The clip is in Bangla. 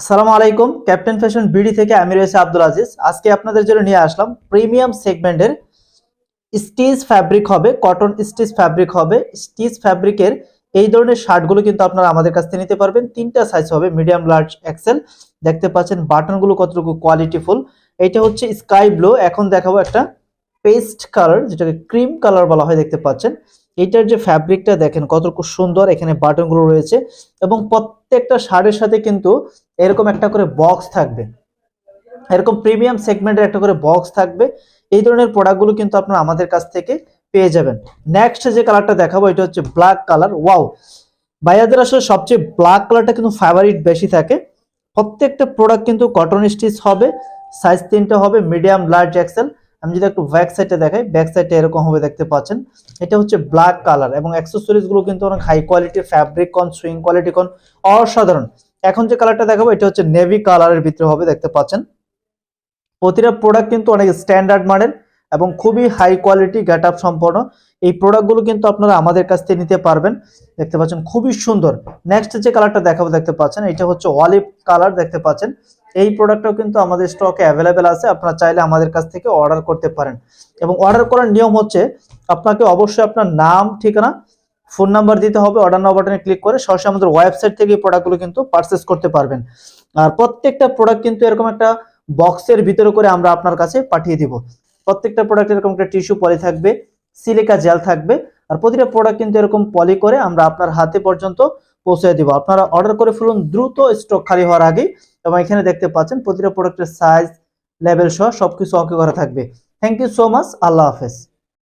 আসসালামু আলাইকুম। ক্যাপ্টেন ফ্যাশন বিডি থেকে আমি রয়েছে আব্দুল আজিজ। আজকে আপনাদের জন্য নিয়ে আসলাম প্রিমিয়াম সেগমেন্টের স্টিচ ফ্যাব্রিক হবে, কটন স্টিচ ফ্যাব্রিক হবে। স্টিচ ফ্যাব্রিকের এই ধরনের শার্টগুলো কিন্তু আপনারা আমাদের কাছ থেকে নিতে পারবেন। তিনটা সাইজ হবে, মিডিয়াম, লার্জ, এক্সেল। দেখতে পাচ্ছেন বাটনগুলো কতটুকু কোয়ালিটিফুল। এটা হচ্ছে স্কাই ব্লু। এখন দেখাবো একটা পেস্ট কালার, যেটাকে ক্রিম কালার বলা হয়। দেখতে পাচ্ছেন এইটার যে ফ্যাব্রিকটা দেখেন কতটুকু সুন্দর। এখানে বাটনগুলো রয়েছে এবং প্রত্যেকটা শার্টের সাথে কিন্তু এরকম একটা করে বক্স থাকবে। এরকম প্রিমিয়াম সেগমেন্টের একটা করে বক্স থাকবে। এই ধরনের প্রোডাক্টগুলো কিন্তু আপনারা আমাদের কাছ থেকে পেয়ে যাবেন। নেক্সট যে কালারটা দেখাবো এটা হচ্ছে ব্ল্যাক কালার। ওয়াও, ভাইয়াদের আসলে সবচেয়ে ব্ল্যাক কালারটা কিন্তু ফেভারিট বেশি থাকে। প্রত্যেকটা প্রোডাক্ট কিন্তু কটন স্টিচ হবে। সাইজ তিনটা হবে, মিডিয়াম, লার্জ, এক্সেল। আমি যদি একটু ব্যাক সাইডে দেখাই, ব্যাক সাইডে এরকম হবে, দেখতে পাচ্ছেন। এটা হচ্ছে ব্ল্যাক কালার এবং অ্যাক্সেসরিজ গুলো কিন্তু অনেক হাই কোয়ালিটি, ফ্যাব্রিক কোন, সুইং কোয়ালিটি কোন, অসাধারণ। এখন যে কালারটা দেখাবো এটা হচ্ছে নেভি কালারের ভিতরে হবে, দেখতে পাচ্ছেন। প্রতিটা প্রোডাক্ট কিন্তু অনেক স্ট্যান্ডার্ড মানের এবং খুবই হাই কোয়ালিটি গেট আপ সম্পন্ন। এই প্রোডাক্টগুলো কিন্তু আপনারা আমাদের কাছ থেকে নিতে পারবেন। দেখতে পাচ্ছেন খুবই সুন্দর। নেক্সট যে কালারটা দেখাবো, দেখতে পাচ্ছেন এটা হচ্ছে অলিভ কালার। দেখতে পাচ্ছেন এই প্রোডাক্টটাও কিন্তু আমাদের স্টকে অ্যাভেলেবেল আছে। আপনারা চাইলে আমাদের কাছ থেকে অর্ডার করতে পারেন এবং অর্ডার করার নিয়ম হচ্ছে আপনাকে অবশ্যই আপনার নাম, ঠিকানা, ফোন নাম্বার দিতে হবে। অর্ডার নাও বাটনে ক্লিক করে সরাসরি আমাদের ওয়েবসাইট থেকে এই প্রোডাক্টগুলো কিন্তু পারচেস করতে পারবেন। আর প্রত্যেকটা প্রোডাক্ট কিন্তু এরকম একটা বক্সের ভিতরে করে আমরা আপনার কাছে পাঠিয়ে দিব। প্রত্যেকটা প্রোডাক্ট এরকম একটা টিস্যু পলি থাকবে, সিলিকা জেল থাকবে। আর প্রতিটা প্রোডাক্ট কিন্তু এরকম পলি করে আমরা আপনার হাতে পর্যন্ত পৌঁছে দিব। আপনারা অর্ডার করে ফেলুন দ্রুত, স্টক খালি হওয়ার আগে। এবং এখানে দেখতে পাচ্ছেন প্রতিটা প্রোডাক্টের সাইজ, লেভেল সহ সবকিছু ওকে করা থাকবে। Thank you so much. আল্লাহ হাফেজ।